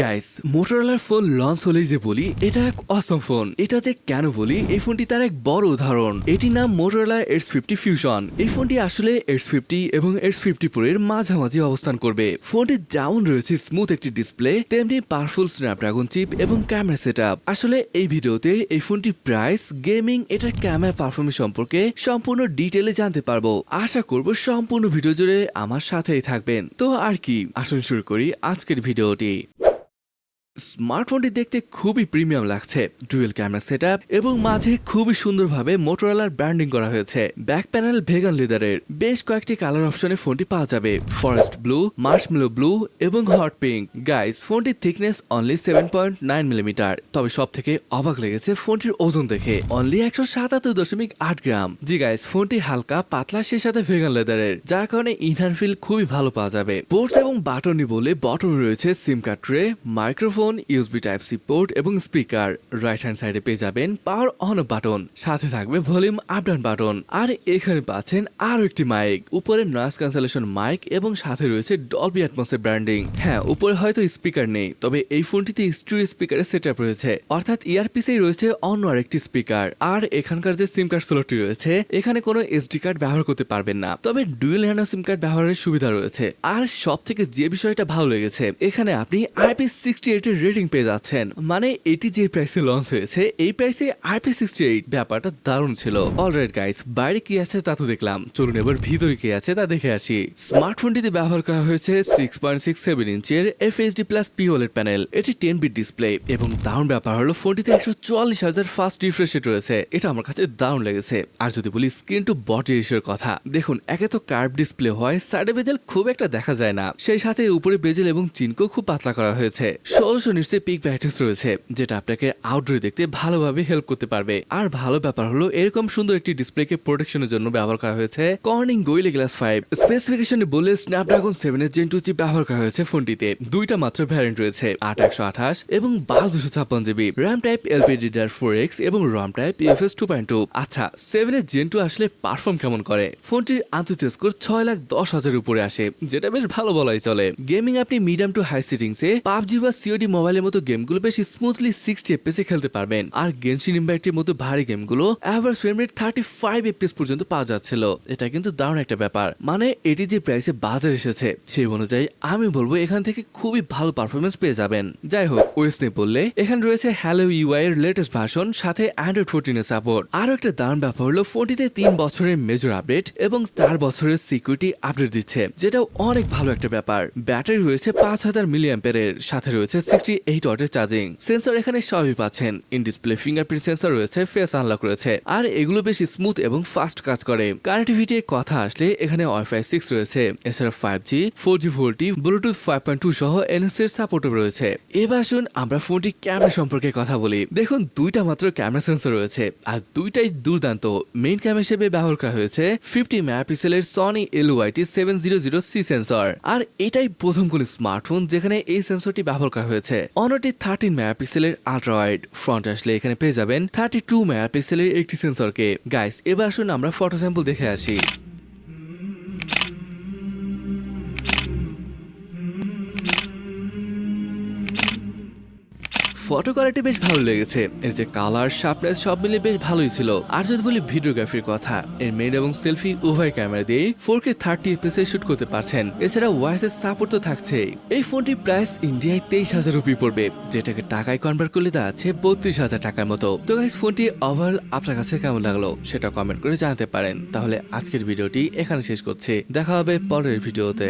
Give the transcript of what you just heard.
Guys, মোটরোলার phone launch হলেই যে বলি এটা এক অসম ফোন। এটা যে কেন বলি, এই ফোনটি তার এক বড় উদাহরণ। এটির নাম মোটরোলা H50 ফিউশন। এই ফোনটি আসলে H50 এবং H50 Pro এর মাঝামাঝি অবস্থান করবে। ফোনটি যেমন রয়েছে স্মুথ একটি ডিসপ্লে, তেমনি পাওয়ারফুল স্ন্যাপড্রাগন চিপ এবং ক্যামেরা সেটআপ। আসলে এই ভিডিওতে এই ফোনটির প্রাইস, গেমিং, এটার ক্যামেরা পারফরমেন্স সম্পর্কে সম্পূর্ণ ডিটেইলে জানতে পারবো। আশা করব সম্পূর্ণ ভিডিও জুড়ে আমার সাথেই থাকবেন। তো আর কি, আসুন শুরু করি আজকের ভিডিওটি। স্মার্টফোনটি দেখতে খুবই প্রিমিয়াম লাগছে। ডুয়েল ক্যামেরা সেটআপ এবং মাঝে খুবই সুন্দরভাবে মোটরোলার ব্র্যান্ডিং করা হয়েছে। ব্যাক প্যানেল ভেগান লেদারের। বেশ কয়েকটি কালার অপশনে ফোনটি পাওয়া যাবে, ফরেস্ট ব্লু, মার্শমেলো ব্লু এবং হট পিঙ্ক। গাইস, ফোনটির থিকনেস অনলি 7.9 মিলিমিটার। তবে সব থেকে অবাক লেগেছে ফোনটির ওজন দেখে, অনলি 177.8 গ্রাম। জি গাইস, ফোনটি হালকা পাতলা, সে সাথে ভেগান লেদারের, যার কারণে ইনহ্যান্ড ফিল খুবই ভালো পাওয়া যাবে। পোর্টস এবং বাটনই বলে বটন রয়েছে সিম card tray, microphone, USB Type-C port এবং স্পিকার। রাইট হ্যান্ড সাইডে পেয়ে যাবেন পাওয়ার অন অফ বাটন, সাথে থাকবে ভলিউম আপ ডাউন বাটন। আর এখানে পাচ্ছেন আরো একটি মাইক, উপরে নয়েজ ক্যান্সেলেশন মাইক এবং সাথে রয়েছে ডলবি অ্যাটমসের ব্র্যান্ডিং। হ্যাঁ, উপরে হয়তো স্পিকার নেই, তবে এই ফোনটিতে স্টুডিও স্পিকারের সেটআপ রয়েছে, অর্থাৎ ইয়ারপিসেই রয়েছে অন্য আরেকটি স্পিকার। আর এখানকার যে সিম কার্ড স্লটটি রয়েছে, এখানে কোনো SD কার্ড ব্যবহার করতে পারবেন না, তবে ডুয়েল হ্যান্ড সিম কার্ড ব্যবহারের সুবিধা রয়েছে। আর সব থেকে যে বিষয়টা ভালো লেগেছে, এখানে আপনি IP68 রেটিং পেয়ে যাচ্ছেন। মানে এটি যে প্রাইসে লঞ্চ হয়েছে, এই প্রাইসে IP68, ব্যাপারটা দারুণ ছিল। অলরাইট গাইস, বাইরে কি আছে তা তো দেখলাম, চলুন এবার ভিতরে কি আছে তা দেখে আসি। স্মার্টফোনটিতে ব্যবহার করা হয়েছে 6.67 ইঞ্চের FHD+ POLED প্যানেল। এটি 10 বিট ডিসপ্লে এবং দারুণ ব্যাপার হলো ফোনটিতে 144,000 ফাস্ট রিফ্রেশ রেট রয়েছে। এটা আমার কাছে দারুণ লেগেছে। আর যদি বলি স্ক্রিন টু বডি রেশিওর কথা, দেখুন, একে তো কার্ভ ডিসপ্লে হয়, সাইডে বেজেল খুব একটা দেখা যায় না, সেই সাথে উপরে বেজেল এবং চিনকেও খুব পাতলা করা হয়েছে। 1600 নিটসে পিক ব্রাইটনেস রয়েছে, যেটা আপনাকে আউটডোরে দেখতে ভালোভাবে হেল্প করতে পারবে। আর ভালো ব্যাপার হলো এরকম সুন্দর একটি ডিসপ্লেকে প্রোটেকশনের জন্য ব্যবহার করা হয়েছে কর্নিং গোরিলা গ্লাস 5। স্পেসিফিকেশনে বললে স্ন্যাপড্রাগন 7 এর Gen 2 চিপ ব্যবহার করা হয়েছে ফোনটিতে। দুইটা মাত্র ভ্যারিয়েন্ট রয়েছে, 8128 এবং 12256 জিবি। র্যাম টাইপ LPDDR4X এবং রম টাইপ UFS 2.2। আচ্ছা, 7 এর Gen 2 আসলে পারফর্ম কেমন করে? ফোনটির আন্তর্জাতিক স্কোর 6,10,000 উপরে আসে, যেটা বেশ ভালো বলাই চলে। গেমিং আপনি মিডিয়াম টু হাই সেটিংসে পাবজি বা COD মোবাইলের মতো গেমগুলো বেশ স্মুথলি 60 FPS এ খেলতে পারবেন। আর গেনশিন ইম্প্যাক্টের মতো ভারী গেমগুলো অ্যাভারেজ ফ্রেম রেট 35 FPS পর্যন্ত পাওয়া যাচ্ছিল। এটা কিন্তু দারুণ একটা ব্যাপার। মানে এটি যে প্রাইসে বাজারে এসেছে, সেই অনুযায়ী আমি বলবো এখান থেকে খুবই ভালো পারফরমেন্স পেয়ে যাবেন। যাই হোক, ওএস নিয়ে বললে এখানে রয়েছে হ্যালো UI এর লেটেস্ট ভার্সন, সাথে Android 14 এর সাপোর্ট। আরো একটা দারুণ ব্যাপার হলো ফোনটিতে 3 বছরের মেজর আপডেট এবং 4 বছরের সিকিউরিটি আপডেট দিচ্ছে, যেটাও অনেক ভালো একটা ব্যাপার। ব্যাটারি রয়েছে 5000 mAh এর, সাথে রয়েছে 68 ওয়াটের চার্জিং। সেন্সর এখানে সবই পাচ্ছেন। ইন ডিসপ্লে ফিঙ্গারপ্রিন্ট সেন্সর রয়েছে, ফেস আনলক রয়েছে, আর এগুলো বেশ স্মুথ এবং ফাস্ট কাজ করে। কানেক্টিভিটির কথা আসলে এখানে Wi-Fi 6 রয়েছে, এছাড়া 5G, 4G VoLTE, Bluetooth 5.2 সহ NFC এর সাপোর্ট রয়েছে। এবার আসুন আমরা ফোনটির ক্যামেরা সম্পর্কে কথা বলি। দেখুন, দুইটা মাত্র ক্যামেরা সেন্সর রয়েছে, আর দুইটাই দুর্দান্ত। মেইন ক্যামেরা হিসেবে ব্যবহার করা হয়েছে 50 মেগাপিক্সেলের Sony LYT-700C সেন্সর। আর এটাই প্রথম কোন স্মার্টফোন যেখানে এই সেন্সরটি ব্যবহার করা হয়েছে। অন্যটি 13 মেগাপিক্সেলের আল্ট্রা ওয়াইড। ফ্রন্ট আসলে এখানে পেয়ে যাবেন 32 মেগাপিক্সেলের একটি সেন্সরকে। গাইস, এবার আসুন আমরা ফটো স্যাম্পল দেখে আসি। ফটো কোয়ালিটি বেশ ভালো লেগেছে, এর যে কালার, শার্পনেস সব মিলে বেশ ভালোই ছিল। আর যদি বলি ভিডিওগ্রাফির কথা, এর মেইন এবং সেলফি উভয় ক্যামেরা দিয়ে 4K 30 FPS এ শুট করতে পারছেন। এছাড়া ভয়েস এর সাপোর্ট তো থাকছেই। এই ফোনটির প্রাইস ইন্ডিয়ায় 23,000 রুপি পড়বে, যেটাকে টাকায় কনভার্ট করলে দাঁড়াচ্ছে 32,000 টাকার মতো। তো গাইস, ফোনটি ওভারঅল আপনার কাছে কেমন লাগলো সেটা কমেন্ট করে জানাতে পারেন। তাহলে আজকের ভিডিওটি এখানে শেষ করছি, দেখা হবে পরের ভিডিওতে।